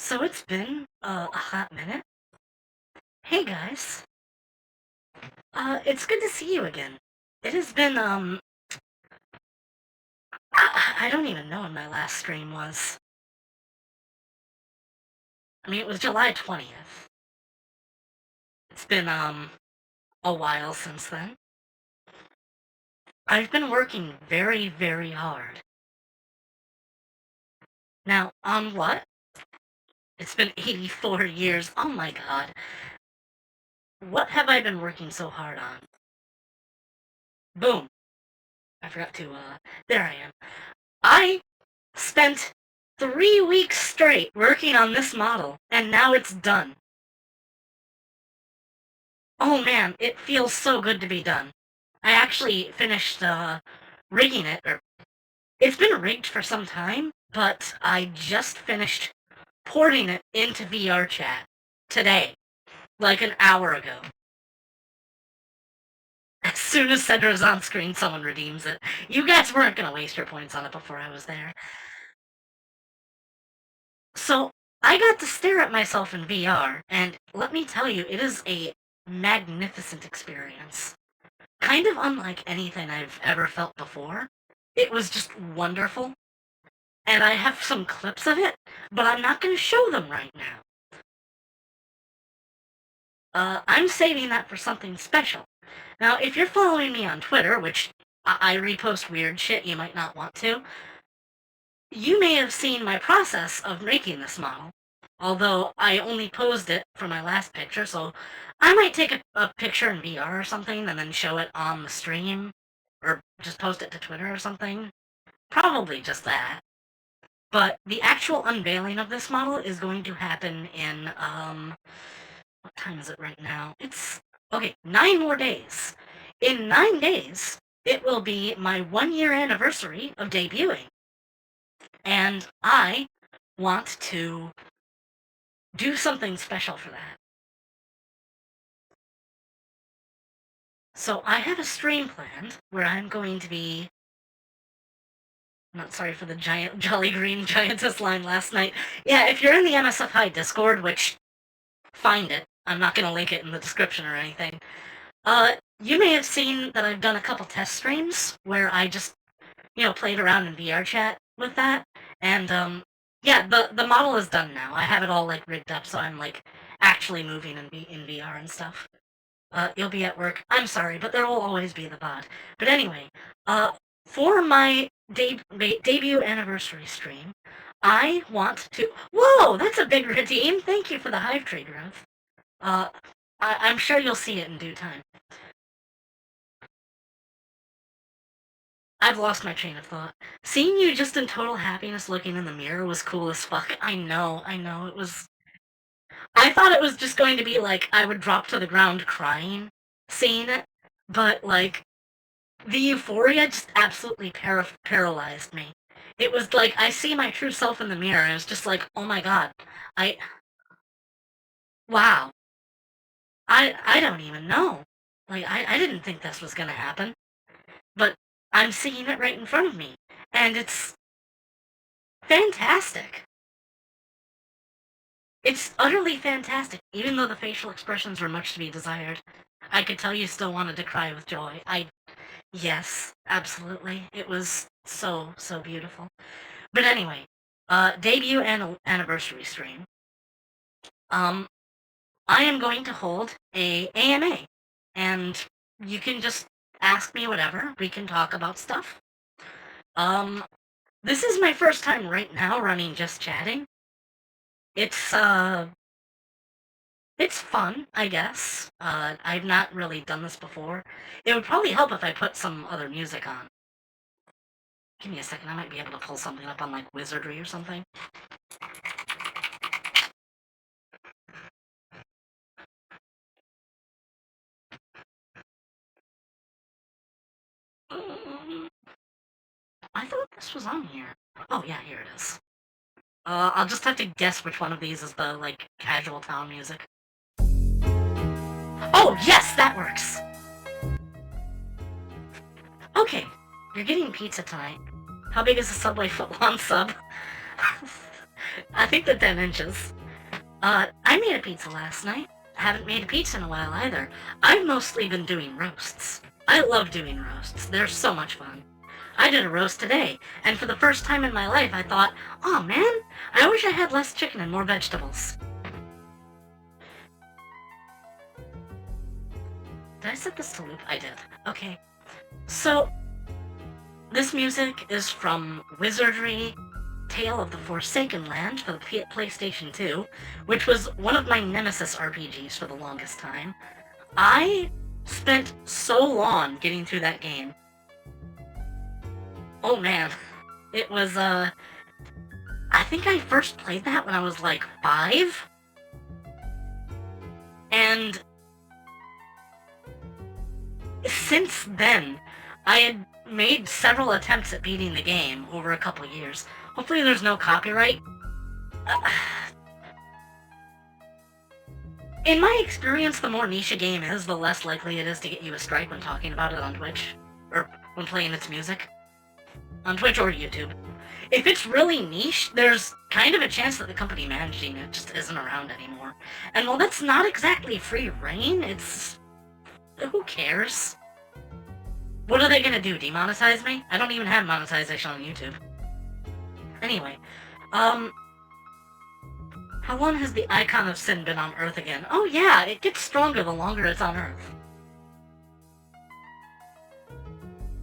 So it's been a hot minute. Hey guys. It's good to see you again. It has been I don't even know when my last stream was. I mean, it was July 20th. It's been a while since then. I've been working very, very hard. Now, on what? It's been 84 years. Oh my god. What have I been working so hard on? Boom. I forgot to, there I am. I spent 3 weeks straight working on this model, and now it's done. Oh man, it feels so good to be done. I actually finished, rigging it, or it's been rigged for some time, but I just finished porting it into VR chat today, like an hour ago. As soon as Sedra's on screen, someone redeems it. You guys weren't gonna waste your points on it before I was there. So, I got to stare at myself in VR, and let me tell you, it is a magnificent experience. Kind of unlike anything I've ever felt before. It was just wonderful. And I have some clips of it, but I'm not going to show them right now. I'm saving that for something special. Now, if you're following me on Twitter, which I repost weird shit you might not want to, you may have seen my process of making this model. Although I only posed it for my last picture, so I might take a picture in VR or something and then show it on the stream, or just post it to Twitter or something. Probably just that. But the actual unveiling of this model is going to happen in, what time is it right now? It's, okay, 9 more days. In 9 days, it will be my 1-year anniversary of debuting. And I want to do something special for that. So I have a stream planned where I'm going to be... Not sorry for the giant Jolly Green Giantess line last night. Yeah, if you're in the MSF High Discord, which... find it. I'm not gonna link it in the description or anything. You may have seen that I've done a couple test streams where I just, played around in VR chat with that. And, yeah, the model is done now. I have it all, rigged up, so I'm, actually moving in VR and stuff. You'll be at work. I'm sorry, but there will always be the bot. But anyway, for my debut anniversary stream, I want to... Whoa, that's a big redeem! Thank you for the Hive Tree growth. I'm sure you'll see it in due time. I've lost my train of thought. Seeing you just in total happiness looking in the mirror was cool as fuck. I know, it was... I thought it was just going to be, I would drop to the ground crying, seeing it, but, the euphoria just absolutely paralyzed me. It was like, I see my true self in the mirror, and it's just like, oh my god, wow. I don't even know. I didn't think this was gonna happen. But I'm seeing it right in front of me, and it's fantastic. It's utterly fantastic, even though the facial expressions were much to be desired. I could tell you still wanted to cry with joy. Yes, absolutely. It was so, so beautiful. But anyway, debut anniversary stream. I am going to hold a AMA, and you can just ask me whatever. We can talk about stuff. This is my first time right now running Just Chatting. It's fun, I guess. I've not really done this before. It would probably help if I put some other music on. Give me a second, I might be able to pull something up on, Wizardry or something. I thought this was on here. Oh yeah, here it is. I'll just have to guess which one of these is the, casual town music. Oh, yes, that works! Okay, you're getting pizza tonight. How big is a Subway footlong sub? I think they're 10 inches. I made a pizza last night. Haven't made a pizza in a while either. I've mostly been doing roasts. I love doing roasts. They're so much fun. I did a roast today, and for the first time in my life I thought, oh man, I wish I had less chicken and more vegetables. Did I set this to loop? I did. Okay. So, this music is from Wizardry Tale of the Forsaken Land for the PlayStation 2, which was one of my nemesis RPGs for the longest time. I spent so long getting through that game. Oh man. It was, I think I first played that when I was like 5. And since then, I had made several attempts at beating the game over a couple years. Hopefully there's no copyright. In my experience, the more niche a game is, the less likely it is to get you a strike when talking about it on Twitch. Or when playing its music. On Twitch or YouTube. If it's really niche, there's kind of a chance that the company managing it just isn't around anymore. And while that's not exactly free reign, it's... who cares? What are they gonna do, demonetize me? I don't even have monetization on YouTube. Anyway, how long has the icon of sin been on Earth again? Oh yeah, it gets stronger the longer it's on Earth.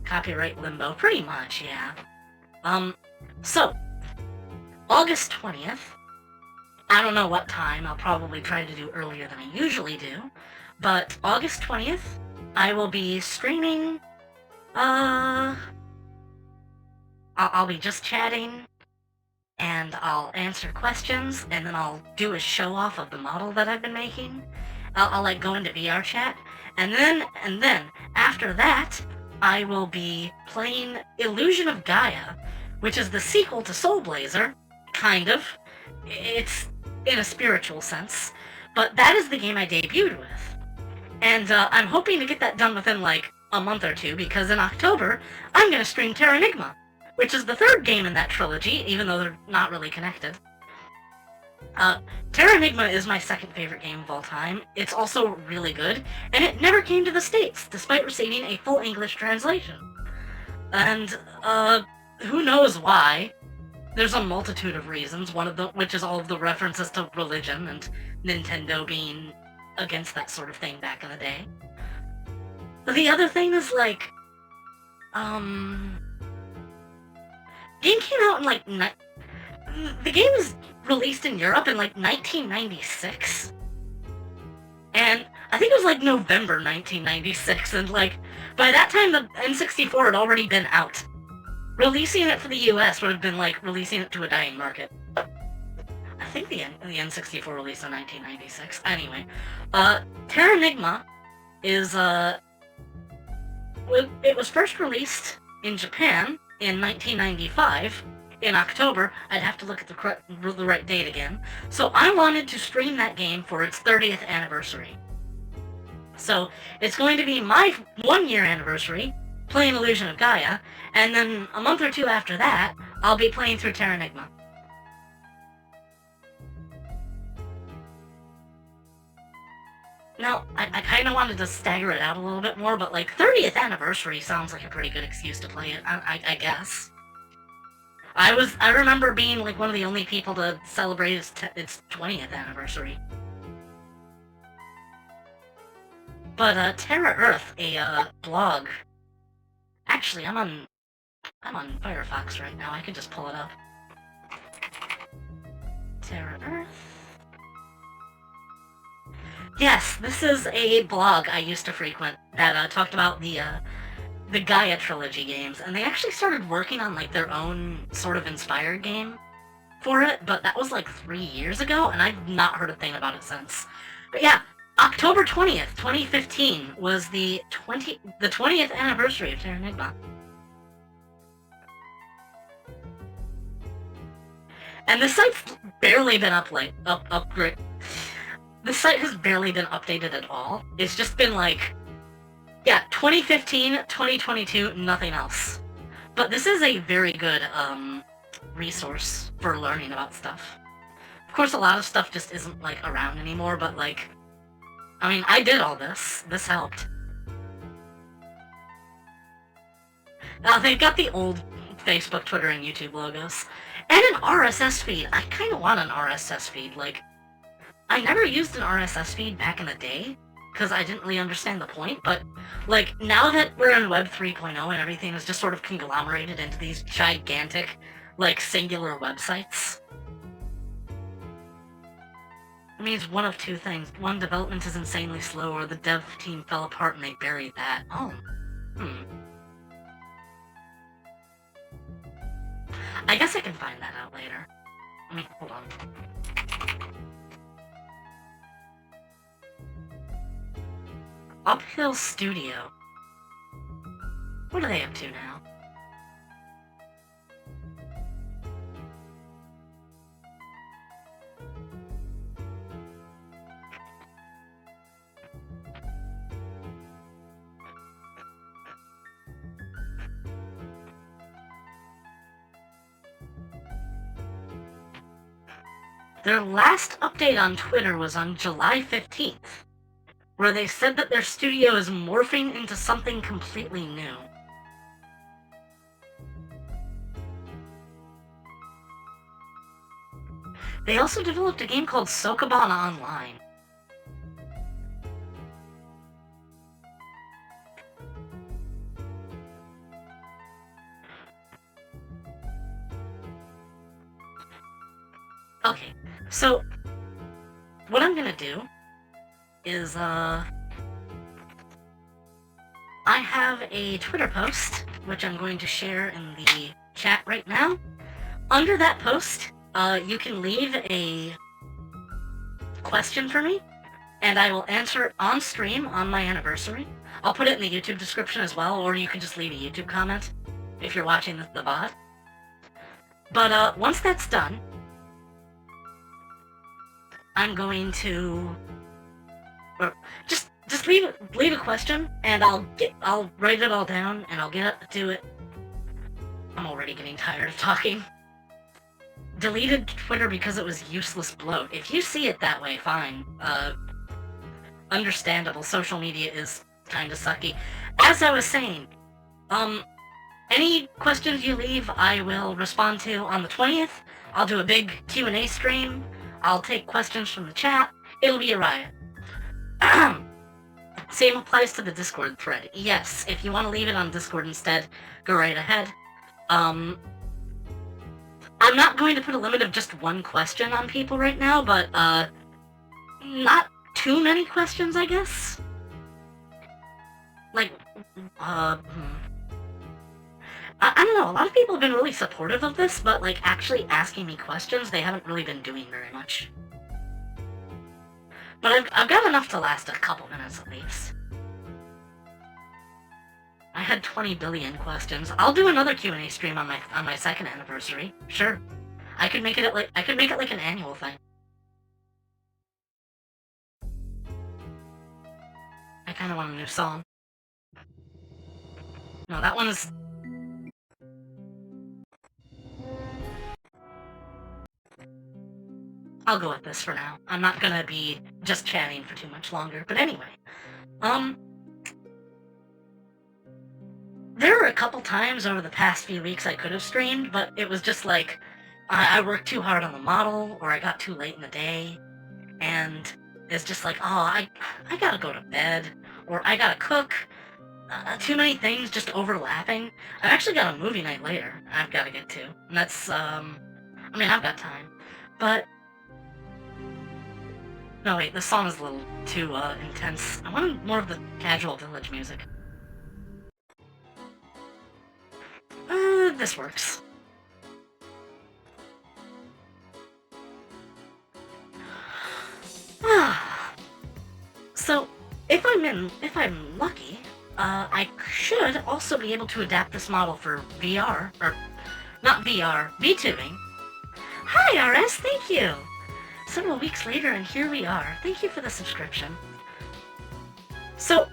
Copyright limbo, pretty much, yeah. So, August 20th, I don't know what time, I'll probably try to do earlier than I usually do, but August 20th, I will be streaming, I'll be just chatting, and I'll answer questions, and then I'll do a show-off of the model that I've been making. I'll like, go into VR chat, and then, after that, I will be playing Illusion of Gaia, which is the sequel to Soul Blazer, kind of. It's in a spiritual sense, but that is the game I debuted with. And I'm hoping to get that done within like a month or two, because in October, I'm going to stream Terranigma, which is the third game in that trilogy, even though they're not really connected. Terranigma is my second favorite game of all time. It's also really good, and it never came to the States, despite receiving a full English translation. And, who knows why? There's a multitude of reasons, one of them which is all of the references to religion and Nintendo being against that sort of thing back in the day. The other thing is, like, game came out in, like, the game was released in Europe in, like, 1996. And I think it was, like, November 1996, and, like, by that time the N64 had already been out. Releasing it for the US would have been like releasing it to a dying market. I think the N64 released in 1996. Anyway, Terranigma is, it was first released in Japan in 1995, in October. I'd have to look at the right date again. So I wanted to stream that game for its 30th anniversary. So it's going to be my 1-year anniversary, playing Illusion of Gaia, and then a month or two after that, I'll be playing through Terranigma. Now, I kind of wanted to stagger it out a little bit more, but like 30th anniversary sounds like a pretty good excuse to play it, I guess. I remember being like one of the only people to celebrate its 20th anniversary. But Terra Earth, a blog. Actually, I'm on Firefox right now. I can just pull it up. Terra Earth. Yes, this is a blog I used to frequent that talked about the Gaia trilogy games, and they actually started working on like their own sort of inspired game for it, but that was like 3 years ago, and I've not heard a thing about it since. But yeah, October 20th, 2015 was the 20th anniversary of Terranigma. And the site's barely been upgraded. The site has barely been updated at all. It's just been like, yeah, 2015, 2022, nothing else. But this is a very good resource for learning about stuff. Of course, a lot of stuff just isn't, like, around anymore, but, like, I mean, I did all this. This helped. They've got the old Facebook, Twitter, and YouTube logos. And an RSS feed. I kind of want an RSS feed. Like, I never used an RSS feed back in the day, because I didn't really understand the point, but, like, now that we're in Web 3.0 and everything is just sort of conglomerated into these gigantic, like, singular websites, it means one of two things. One, development is insanely slow, or the dev team fell apart and they buried that. Oh. I guess I can find that out later. I mean, hold on. Uphill Studio. What are they up to now? Their last update on Twitter was on July 15th, where they said that their studio is morphing into something completely new. They also developed a game called Sokoban Online. Okay, so what I'm gonna do is, I have a Twitter post, which I'm going to share in the chat right now. Under that post, you can leave a question for me, and I will answer it on stream on my anniversary. I'll put it in the YouTube description as well, or you can just leave a YouTube comment if you're watching the bot. But once that's done, I'm going to just leave a question, and I'll write it all down, and I'll get to it. I'm already getting tired of talking. Deleted Twitter because it was useless bloat. If you see it that way, fine. Understandable. Social media is kinda sucky. As I was saying, any questions you leave, I will respond to on the 20th. I'll do a big Q&A stream. I'll take questions from the chat. It'll be a riot. Same applies to the Discord thread. Yes, if you want to leave it on Discord instead, go right ahead. I'm not going to put a limit of just one question on people right now, but, not too many questions, I guess? Like, I don't know, a lot of people have been really supportive of this, but, like, actually asking me questions, they haven't really been doing very much. But I've got enough to last a couple minutes at least. I had 20 billion questions. I'll do another Q&A stream on my second anniversary. Sure. I could make it like an annual thing. I kinda want a new song. No, that one's... I'll go with this for now. I'm not gonna be just chatting for too much longer. But anyway, there were a couple times over the past few weeks I could have streamed, but it was just like, I worked too hard on the model, or I got too late in the day, and it's just like, oh, I gotta go to bed, or I gotta cook. Too many things just overlapping. I've actually got a movie night later I've gotta get to, and that's, I mean, I've got time, but... No, wait, this song is a little too, intense. I wanted more of the casual village music. This works. So, if I'm lucky, I should also be able to adapt this model for VR, or, not VR, Vtubing. Hi, RS, thank you! Several weeks later, and here we are. Thank you for the subscription. So,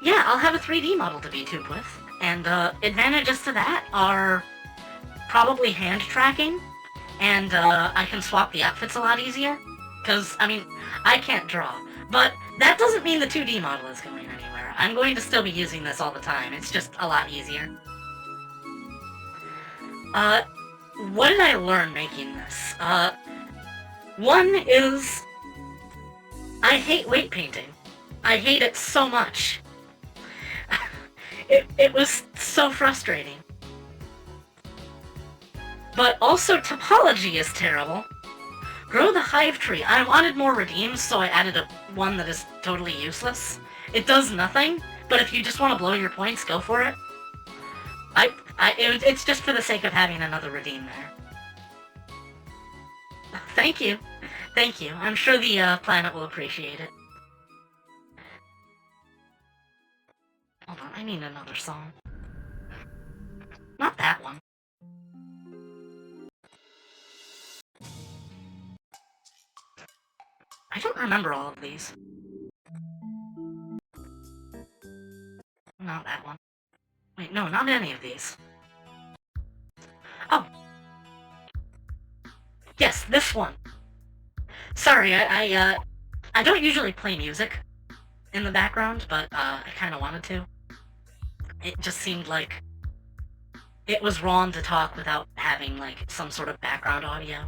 yeah, I'll have a 3D model to VTube with, and, advantages to that are probably hand tracking, and I can swap the outfits a lot easier. Because, I mean, I can't draw. But that doesn't mean the 2D model is going anywhere. I'm going to still be using this all the time. It's just a lot easier. What did I learn making this? One is I hate weight painting. I hate it so much. It was so frustrating. But also topology is terrible. Grow the hive tree. I wanted more redeems, so I added one that is totally useless. It does nothing, but if you just want to blow your points, go for it. It's just for the sake of having another redeem there. Thank you. Thank you. I'm sure the planet will appreciate it. Hold on, I need another song. Not that one. I don't remember all of these. Not that one. Wait, no, not any of these. Oh. Yes, this one. Sorry, I don't usually play music in the background, but I kind of wanted to. It just seemed like it was wrong to talk without having, like, some sort of background audio.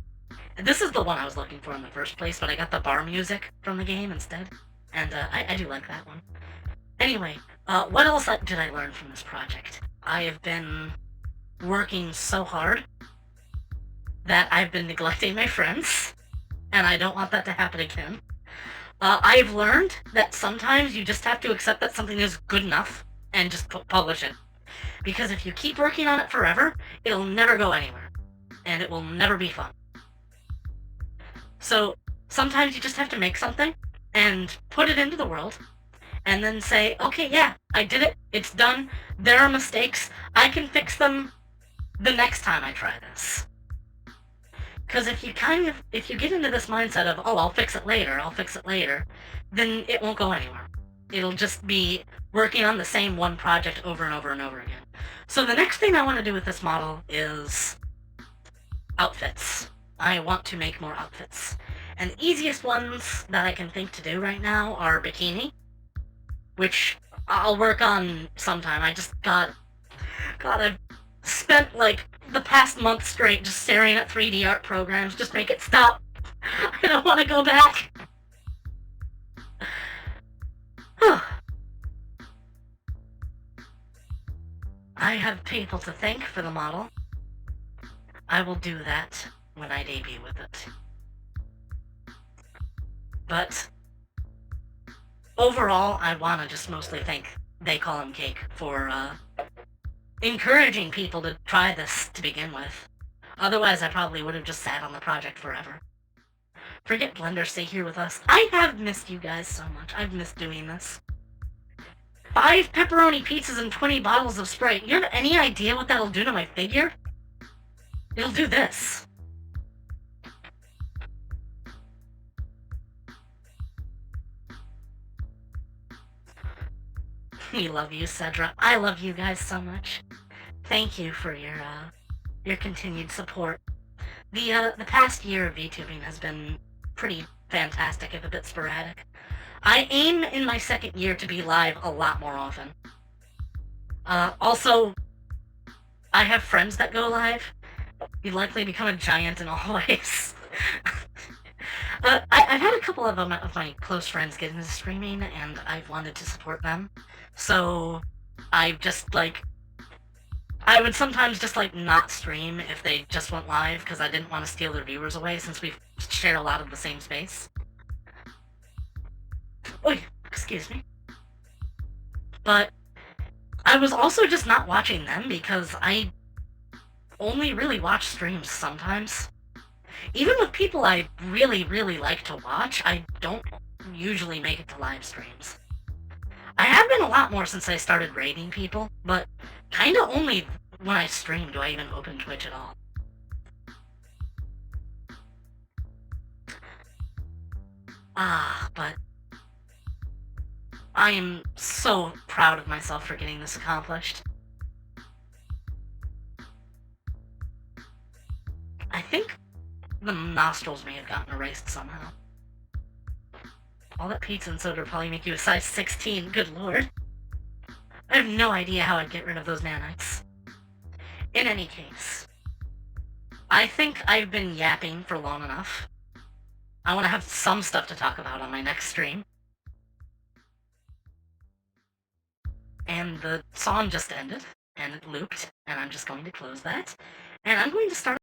And this is the one I was looking for in the first place, but I got the bar music from the game instead. And I do like that one. Anyway, what else did I learn from this project? I have been working so hard that I've been neglecting my friends, and I don't want that to happen again. I've learned that sometimes you just have to accept that something is good enough and just publish it. Because if you keep working on it forever, it'll never go anywhere. And it will never be fun. So, sometimes you just have to make something and put it into the world, and then say, okay, yeah, I did it, it's done, there are mistakes, I can fix them the next time I try this. Because if you get into this mindset of, oh, I'll fix it later, then it won't go anywhere. It'll just be working on the same one project over and over and over again. So the next thing I want to do with this model is outfits. I want to make more outfits. And the easiest ones that I can think to do right now are bikini, which I'll work on sometime. I've spent like the past month straight just staring at 3D art programs. Just make it stop. I don't want to go back. I have people to thank for the model. I will do that when I debut with it. But overall, I want to just mostly thank They Call Him Cake for encouraging people to try this to begin with. Otherwise, I probably would have just sat on the project forever. Forget Blender, stay here with us. I have missed you guys so much. I've missed doing this. 5 pepperoni pizzas and 20 bottles of Sprite. You have any idea what that'll do to my figure? It'll do this. We love you, Sedra. I love you guys so much. Thank you for your continued support. The past year of VTubing has been pretty fantastic, if a bit sporadic. I aim in my second year to be live a lot more often. Also, I have friends that go live. You likely become a giant in all ways. I've had a couple of my close friends get into streaming, and I've wanted to support them. So, I would sometimes just, not stream if they just went live, because I didn't want to steal their viewers away, since we share a lot of the same space. Oh, excuse me. But I was also just not watching them, because I only really watch streams sometimes. Even with people I really, really like to watch, I don't usually make it to live streams. I have been a lot more since I started raiding people, but kinda only when I stream do I even open Twitch at all. But I am so proud of myself for getting this accomplished. I think The nostrils may have gotten erased somehow. All that pizza and soda would probably make you a size 16, good lord. I have no idea how I'd get rid of those nanites. In any case, I think I've been yapping for long enough. I want to have some stuff to talk about on my next stream. And the song just ended, and it looped, and I'm just going to close that. And I'm going to start